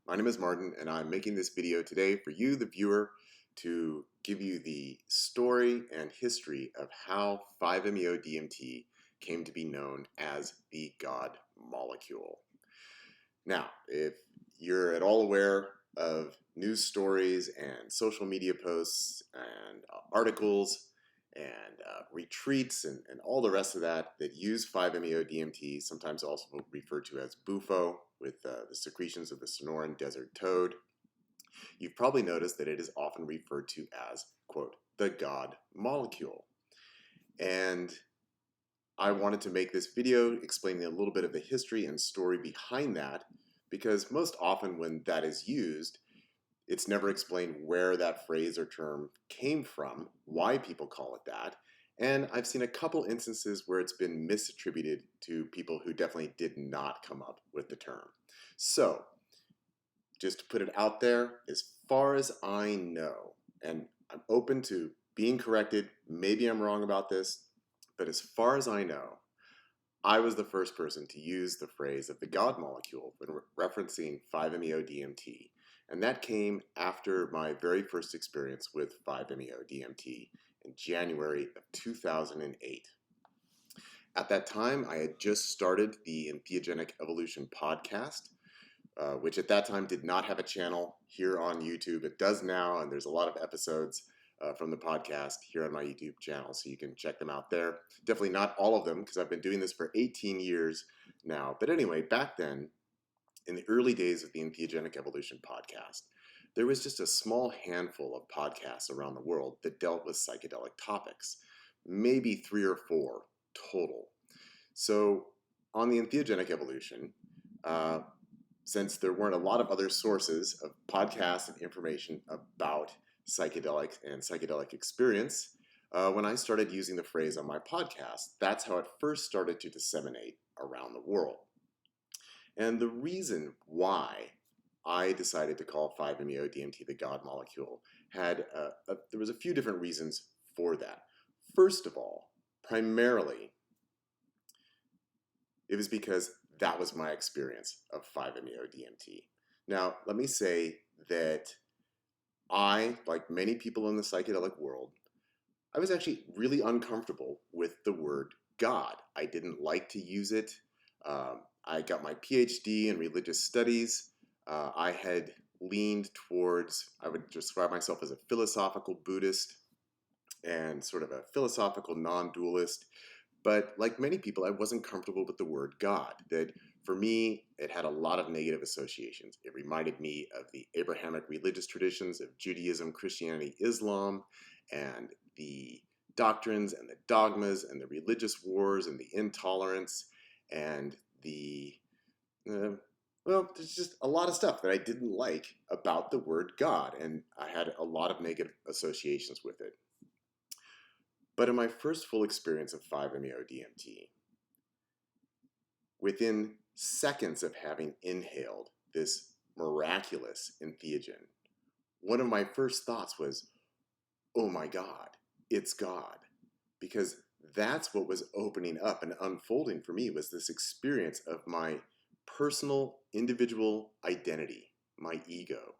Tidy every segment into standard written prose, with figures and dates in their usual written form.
My name is Martin, and I'm making this video today for you, the viewer, to give you the story and history of how 5-MeO-DMT came to be known as the God molecule. Now, if you're at all aware of news stories and social media posts and articles and retreats and all the rest of that that use 5-MeO-DMT, sometimes also referred to as bufo, with the secretions of the Sonoran desert toad, you've probably noticed that it is often referred to as, quote, the God molecule. And I wanted to make this video explaining a little bit of the history and story behind that, because most often when that is used, it's never explained where that phrase or term came from, why people call it that, and I've seen a couple instances where it's been misattributed to people who definitely did not come up with the term. So, just to put it out there, as far as I know, and I'm open to being corrected, maybe I'm wrong about this, but as far as I know, I was the first person to use the phrase of the God molecule when referencing 5-MeO-DMT, and that came after my very first experience with 5-MeO-DMT in January of 2008. At that time, I had just started the Entheogenic Evolution podcast, which at that time did not have a channel here on YouTube. It does now, and there's a lot of episodes from the podcast here on my YouTube channel, so you can check them out there. Definitely not all of them, because I've been doing this for 18 years now. But anyway, back then, in the early days of the Entheogenic Evolution podcast, there was just a small handful of podcasts around the world that dealt with psychedelic topics, maybe 3 or 4 total. So on the Entheogenic Evolution, since there weren't a lot of other sources of podcasts and information about psychedelics and psychedelic experience, when I started using the phrase on my podcast, that's how it first started to disseminate around the world. And the reason why I decided to call 5-MeO-DMT the God molecule there was a few different reasons for that. First of all, primarily, it was because that was my experience of 5-MeO-DMT. Now, let me say that I, like many people in the psychedelic world, I was actually really uncomfortable with the word God. I didn't like to use it. I got my Ph.D. in religious studies. I had leaned towards, I would describe myself as a philosophical Buddhist and sort of a philosophical non-dualist. But like many people, I wasn't comfortable with the word God. That for me, it had a lot of negative associations. It reminded me of the Abrahamic religious traditions of Judaism, Christianity, Islam, and the doctrines and the dogmas and the religious wars and the intolerance and there's just a lot of stuff that I didn't like about the word God, and I had a lot of negative associations with it. But in my first full experience of 5-MeO-DMT, within seconds of having inhaled this miraculous entheogen, one of my first thoughts was, oh my God, it's God. Because that's what was opening up and unfolding for me, was this experience of my personal, individual identity, my ego,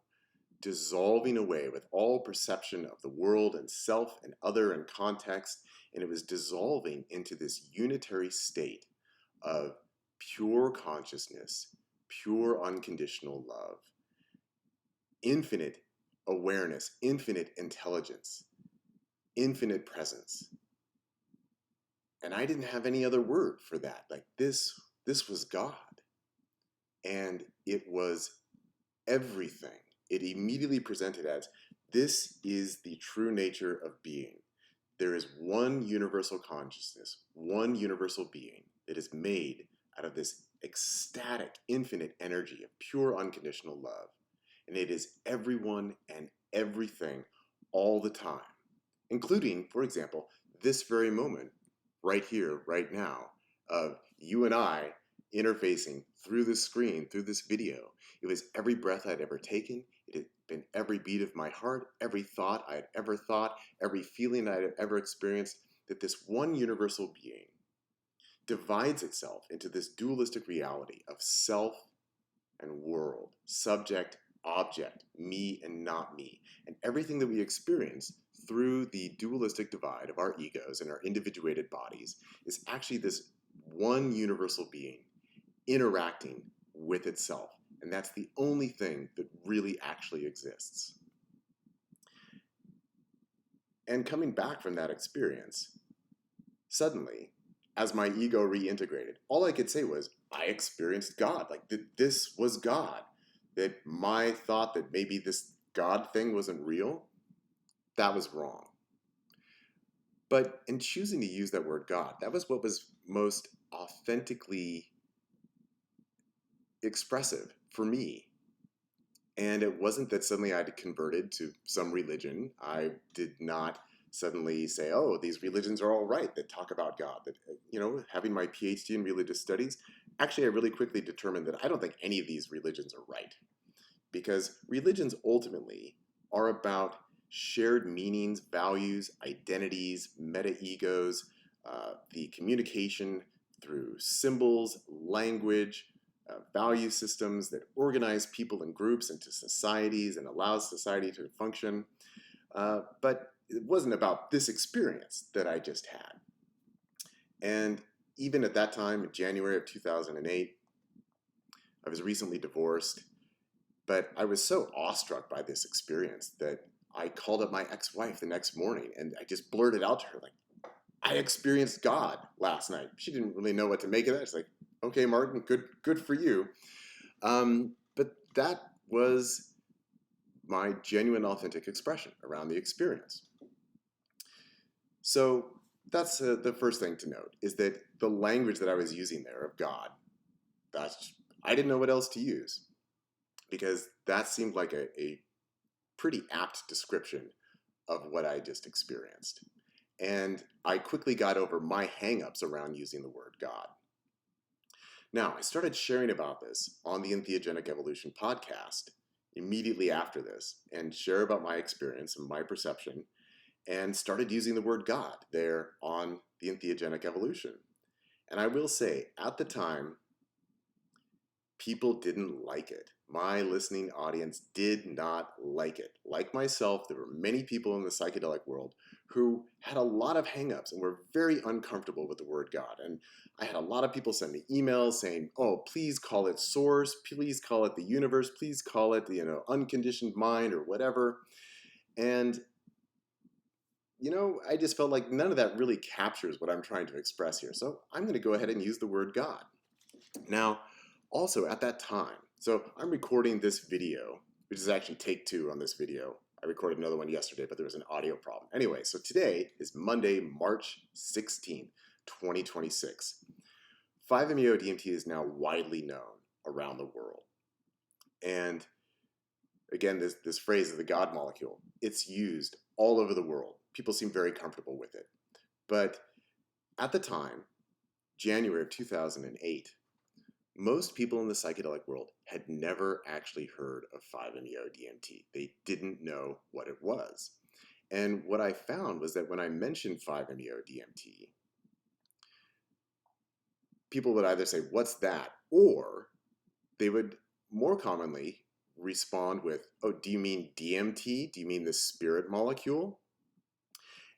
dissolving away with all perception of the world and self and other and context, and it was dissolving into this unitary state of pure consciousness, pure unconditional love, infinite awareness, infinite intelligence, infinite presence. And I didn't have any other word for that. Like this was God. And it was everything. It immediately presented as, this is the true nature of being. There is one universal consciousness, one universal being that is made out of this ecstatic, infinite energy of pure unconditional love. And it is everyone and everything all the time, including, for example, this very moment, right here, right now, of you and I interfacing through the screen, through this video. It was every breath I'd ever taken. It had been every beat of my heart, every thought I had ever thought, every feeling I had ever experienced, that this one universal being divides itself into this dualistic reality of self and world, subject, object, me and not me, and everything that we experience through the dualistic divide of our egos and our individuated bodies is actually this one universal being interacting with itself. And that's the only thing that really actually exists. And coming back from that experience, suddenly, as my ego reintegrated, all I could say was, I experienced God. Like, this was God. That my thought that maybe this God thing wasn't real, that was wrong. But in choosing to use that word God, that was what was most authentically expressive for me. And it wasn't that suddenly I had converted to some religion. I did not suddenly say, oh, these religions are all right that talk about God. That, having my Ph.D. in religious studies, actually, I really quickly determined that I don't think any of these religions are right. Because religions ultimately are about shared meanings, values, identities, meta-egos, the communication through symbols, language, value systems that organize people and groups into societies and allows society to function. But it wasn't about this experience that I just had. And even at that time, in January of 2008, I was recently divorced, but I was so awestruck by this experience that I called up my ex-wife the next morning and I just blurted out to her, like, I experienced God last night. She didn't really know what to make of that. It's like, okay, Martin, good for you. But that was my genuine, authentic expression around the experience. So that's the first thing to note, is that the language that I was using there of God, I didn't know what else to use, because that seemed like a pretty apt description of what I just experienced. And I quickly got over my hangups around using the word God. Now, I started sharing about this on the Entheogenic Evolution podcast immediately after this, and share about my experience and my perception, and started using the word God there on the Entheogenic Evolution. And I will say, at the time, people didn't like it. My listening audience did not like it. Like myself, there were many people in the psychedelic world who had a lot of hangups and were very uncomfortable with the word God. And I had a lot of people send me emails saying, oh, please call it source, please call it the universe, please call it the unconditioned mind or whatever. And I just felt like none of that really captures what I'm trying to express here. So I'm going to go ahead and use the word God. Now, also at that time, so I'm recording this video, which is actually take 2 on this video. I recorded another one yesterday, but there was an audio problem. Anyway, so today is Monday, March 16th, 2026. 5-MeO-DMT is now widely known around the world. And again, this phrase of the God molecule, it's used all over the world. People seem very comfortable with it. But at the time, January of 2008, most people in the psychedelic world had never actually heard of 5-MeO-DMT. They didn't know what it was. And what I found was that when I mentioned 5-MeO-DMT, people would either say, what's that? Or they would more commonly respond with, oh, do you mean DMT? Do you mean the spirit molecule?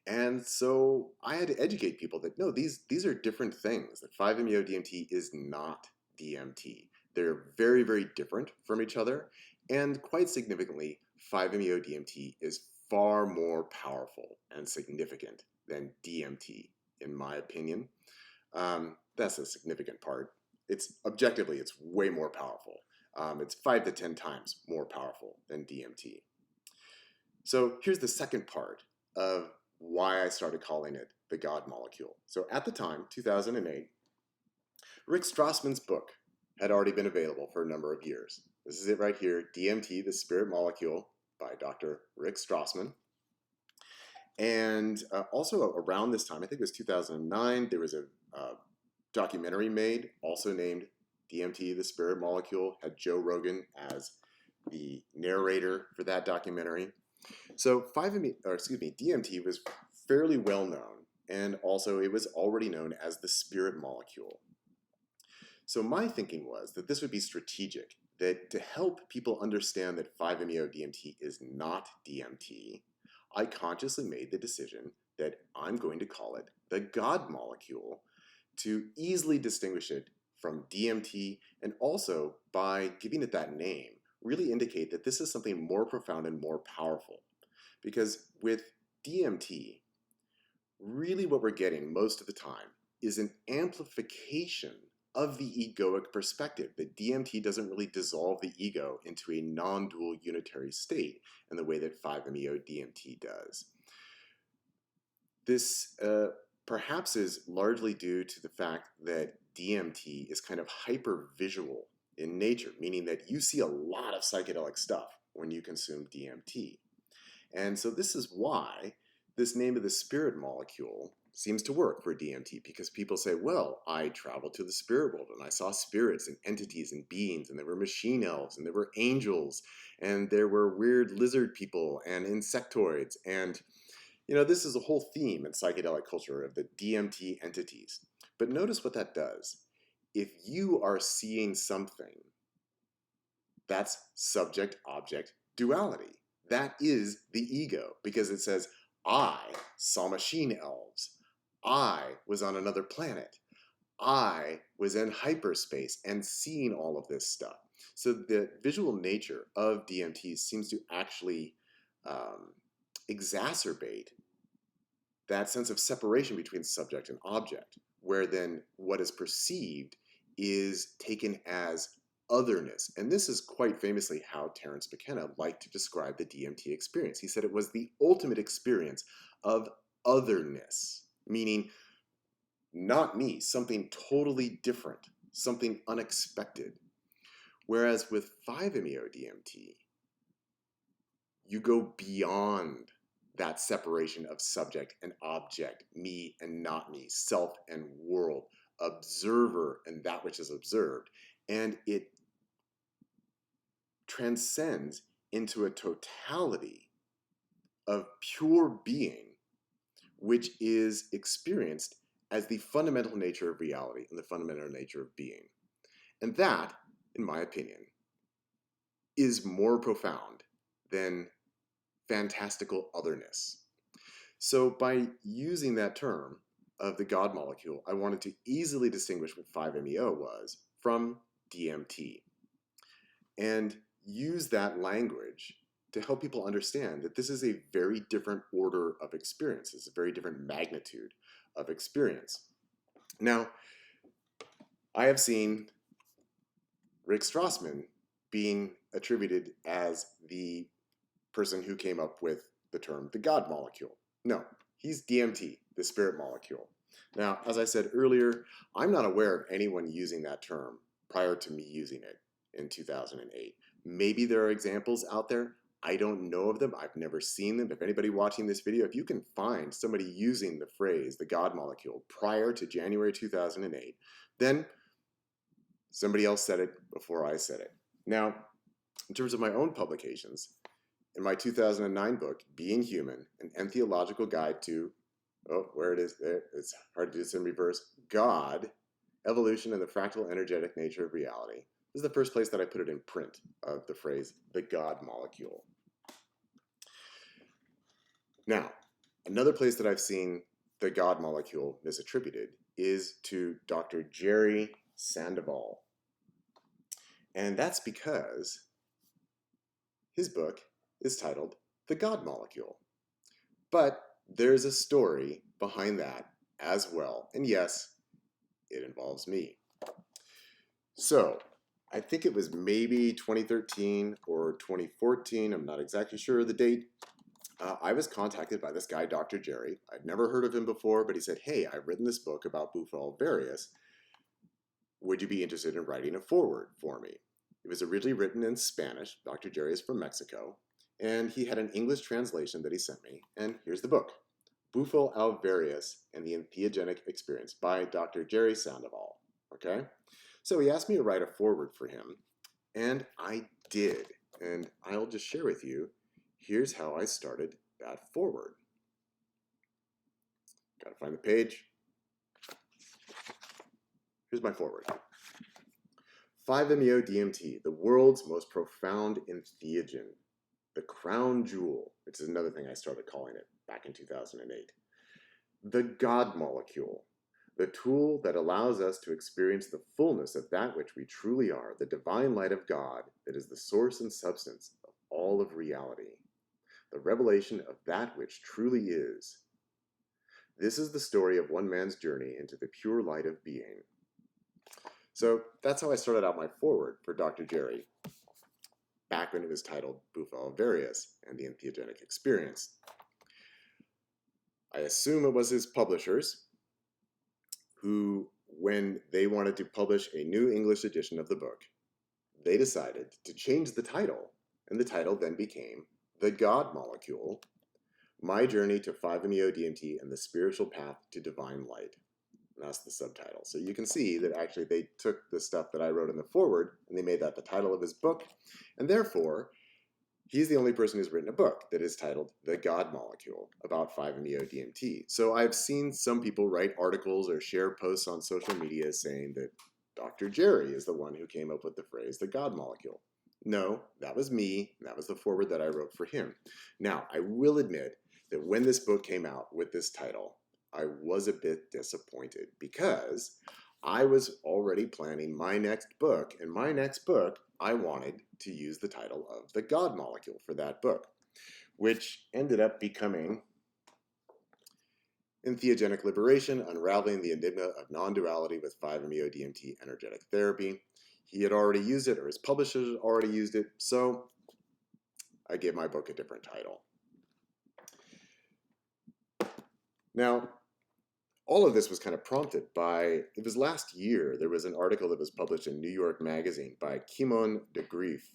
And so I had to educate people that, no, these are different things, that 5-MeO-DMT is not DMT. They're very, very different from each other. And quite significantly, 5-MeO-DMT is far more powerful and significant than DMT, in my opinion. That's a significant part. Objectively, it's way more powerful. It's 5 to 10 times more powerful than DMT. So here's the second part of why I started calling it the God molecule. So at the time, 2008, Rick Strassman's book had already been available for a number of years. This is it right here, DMT, the Spirit Molecule, by Dr. Rick Strassman. And also around this time, I think it was 2009, there was a documentary made, also named DMT, the Spirit Molecule, had Joe Rogan as the narrator for that documentary. So DMT was fairly well known, and also it was already known as the spirit molecule. So my thinking was that this would be strategic, that to help people understand that 5-MeO-DMT is not DMT, I consciously made the decision that I'm going to call it the God molecule to easily distinguish it from DMT, and also by giving it that name, really indicate that this is something more profound and more powerful. Because with DMT, really what we're getting most of the time is an amplification of the egoic perspective. The DMT doesn't really dissolve the ego into a non-dual unitary state in the way that 5-MeO-DMT does. This perhaps is largely due to the fact that DMT is kind of hyper-visual in nature, meaning that you see a lot of psychedelic stuff when you consume DMT. And so this is why this name of the spirit molecule seems to work for DMT, because people say, well, I traveled to the spirit world and I saw spirits and entities and beings, and there were machine elves and there were angels and there were weird lizard people and insectoids. And this is a whole theme in psychedelic culture of the DMT entities. But notice what that does. If you are seeing something, that's subject-object duality. That is the ego, because it says, I saw machine elves. I was on another planet. I was in hyperspace and seeing all of this stuff. So the visual nature of DMT seems to actually exacerbate that sense of separation between subject and object, where then what is perceived is taken as otherness. And this is quite famously how Terence McKenna liked to describe the DMT experience. He said it was the ultimate experience of otherness, meaning not me, something totally different, something unexpected. Whereas with 5-MeO-DMT, you go beyond that separation of subject and object, me and not me, self and world, observer and that which is observed. And it transcends into a totality of pure being, which is experienced as the fundamental nature of reality and the fundamental nature of being. And that, in my opinion, is more profound than fantastical otherness. So by using that term of the God molecule, I wanted to easily distinguish what 5-MeO was from DMT, and use that language to help people understand that this is a very different order of experience. It's a very different magnitude of experience. Now, I have seen Rick Strassman being attributed as the person who came up with the term the God molecule. No, he's DMT, the spirit molecule. Now, as I said earlier, I'm not aware of anyone using that term prior to me using it in 2008. Maybe there are examples out there. I don't know of them. I've never seen them. If anybody watching this video, if you can find somebody using the phrase the God molecule prior to January 2008, then somebody else said it before I said it. Now, in terms of my own publications, in my 2009 book, Being Human, an Entheological Guide to, where it is, there, it's hard to do this in reverse, God, Evolution, and the Fractal Energetic Nature of Reality. This is the first place that I put it in print of the phrase, the God molecule. Now, another place that I've seen the God molecule misattributed is to Dr. Jerry Sandoval. And that's because his book is titled The God Molecule. But there's a story behind that as well. And yes, it involves me. So, I think it was maybe 2013 or 2014, I'm not exactly sure of the date. I was contacted by this guy, Dr. Jerry. I'd never heard of him before, but he said, hey, I've written this book about Bufo alvarius. Would you be interested in writing a foreword for me? It was originally written in Spanish. Dr. Jerry is from Mexico. And he had an English translation that he sent me. And here's the book, Bufo alvarius and the Entheogenic Experience by Dr. Jerry Sandoval. Okay? So he asked me to write a foreword for him, and I did. And I'll just share with you, here's how I started that foreword. Gotta find the page. Here's my foreword. 5-MeO-DMT, the world's most profound entheogen, the crown jewel, which is another thing I started calling it back in 2008. The God molecule, the tool that allows us to experience the fullness of that which we truly are, the divine light of God that is the source and substance of all of reality, the revelation of that which truly is. This is the story of one man's journey into the pure light of being. So that's how I started out my foreword for Dr. Jerry, back when it was titled Buffa Alvarius and the Entheogenic Experience. I assume it was his publishers who, when they wanted to publish a new English edition of the book, they decided to change the title, and the title then became The God Molecule, My Journey to 5-MeO-DMT and the Spiritual Path to Divine Light. And that's the subtitle. So you can see that actually they took the stuff that I wrote in the foreword and they made that the title of his book, and therefore he's the only person who's written a book that is titled The God Molecule about 5-MeO-DMT. So I've seen some people write articles or share posts on social media saying that Dr. Jerry is the one who came up with the phrase the God Molecule. No, that was me. That was the foreword that I wrote for him. Now, I will admit that when this book came out with this title, I was a bit disappointed because I was already planning my next book, and my next book, I wanted to use the title of The God Molecule for that book, which ended up becoming Entheogenic Liberation, Unraveling the Enigma of Non-Duality with 5-MeO-DMT Energetic Therapy. He had already used it, or his publishers had already used it, so I gave my book a different title. Now, all of this was kind of prompted by, it was last year, there was an article that was published in New York Magazine by Kimon de Grief,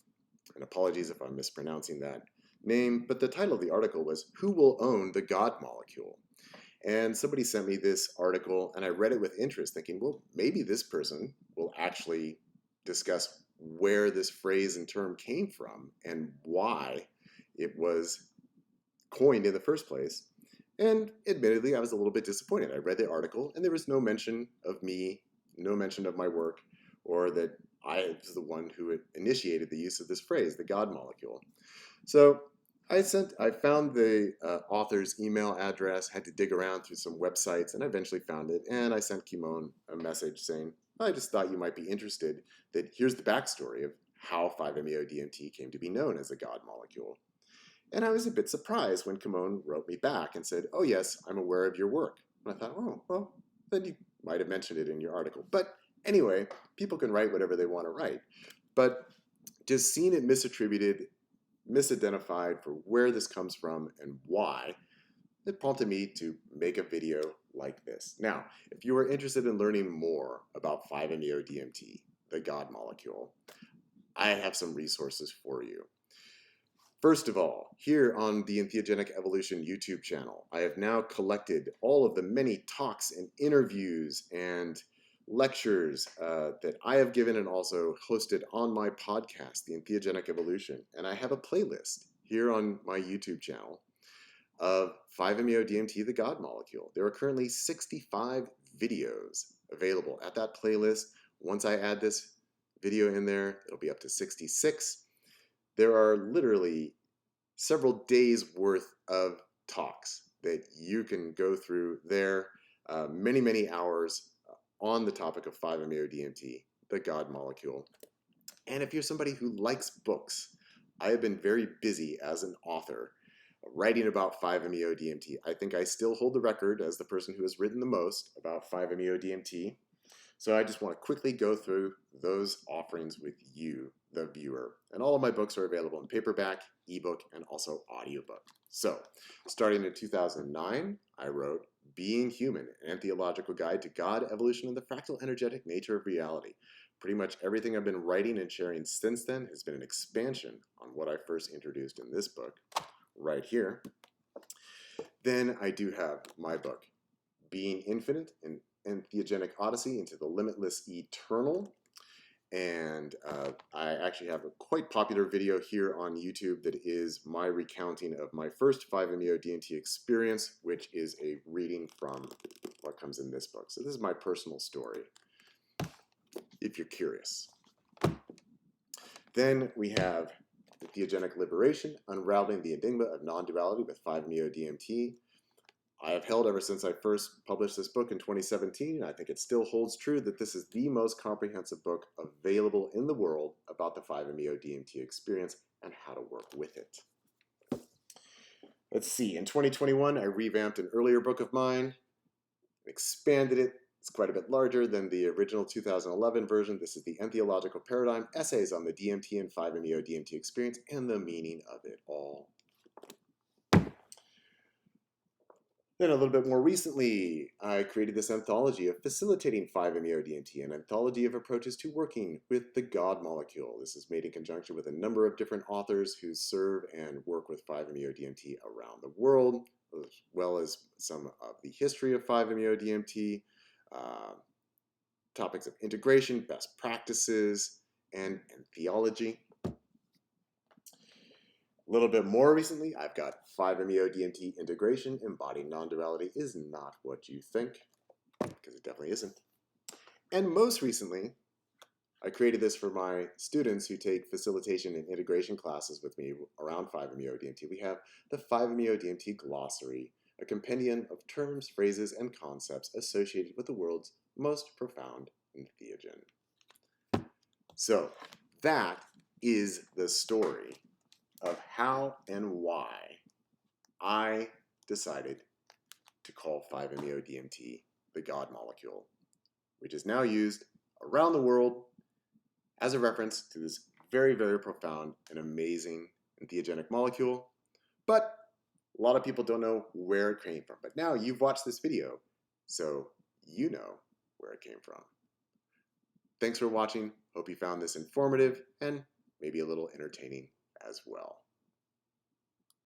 and apologies if I'm mispronouncing that name, but the title of the article was, Who Will Own the God Molecule? And somebody sent me this article, and I read it with interest, thinking, well, maybe this person will actually discuss where this phrase and term came from and why it was coined in the first place. And admittedly, I was a little bit disappointed. I read the article, and there was no mention of me, no mention of my work, or that I was the one who initiated the use of this phrase, the God molecule. So I found the author's email address, had to dig around through some websites, and I eventually found it. And I sent Kimon a message saying, I just thought you might be interested, that here's the backstory of how 5-MeO-DMT came to be known as a God molecule. And I was a bit surprised when Kimon wrote me back and said, oh yes, I'm aware of your work. And I thought, oh, well, then you might have mentioned it in your article. But anyway, people can write whatever they want to write. But just seeing it misattributed, misidentified for where this comes from and why, it prompted me to make a video like this. Now, if you are interested in learning more about 5-MeO-DMT, the God molecule, I have some resources for you. First of all, here on the Entheogenic Evolution YouTube channel, I have now collected all of the many talks and interviews and lectures that I have given and also hosted on my podcast, The Entheogenic Evolution. And I have a playlist here on my YouTube channel of 5-MeO-DMT, the God molecule. There are currently 65 videos available at that playlist. Once I add this video in there, it'll be up to 66. There are literally several days worth of talks that you can go through there, many, many hours on the topic of 5-MeO-DMT, the God molecule. And if you're somebody who likes books, I have been very busy as an author writing about 5-MeO-DMT. I think I still hold the record as the person who has written the most about 5-MeO-DMT. So I just want to quickly go through those offerings with you, the viewer. And all of my books are available in paperback, ebook, and also audiobook. So, starting in 2009, I wrote Being Human, an Entheological Guide to God, Evolution, and the Fractal Energetic Nature of Reality. Pretty much everything I've been writing and sharing since then has been an expansion on what I first introduced in this book, right here. Then I do have my book, Being Infinite, an Entheogenic Odyssey into the Limitless Eternal. And I actually have a quite popular video here on YouTube that is my recounting of my first 5-MeO-DMT experience, which is a reading from what comes in this book. So this is my personal story, if you're curious. Then we have the theogenic liberation, unraveling the enigma of non-duality with 5-MeO-DMT. I have held ever since I first published this book in 2017, and I think it still holds true that this is the most comprehensive book available in the world about the 5-MeO-DMT experience and how to work with it. Let's see, in 2021, I revamped an earlier book of mine, expanded it. It's quite a bit larger than the original 2011 version. This is the Entheological Paradigm, Essays on the DMT and 5-MeO-DMT experience and the meaning of it all. Then a little bit more recently, I created this anthology of facilitating 5-MeO-DMT, an anthology of approaches to working with the God molecule. This is made in conjunction with a number of different authors who serve and work with 5-MeO-DMT around the world, as well as some of the history of 5-MeO-DMT, topics of integration, best practices, and theology. A little bit more recently, I've got 5-MeO-DMT integration. Embodying non-duality is not what you think, because it definitely isn't. And most recently, I created this for my students who take facilitation and integration classes with me around 5-MeO-DMT. We have the 5-MeO-DMT glossary, a compendium of terms, phrases, and concepts associated with the world's most profound entheogen. So that is the story of how and why I decided to call 5-MeO-DMT the God molecule, which is now used around the world as a reference to this very, very profound and amazing entheogenic molecule. But a lot of people don't know where it came from. But now you've watched this video, so you know where it came from. Thanks for watching. Hope you found this informative and maybe a little entertaining as well.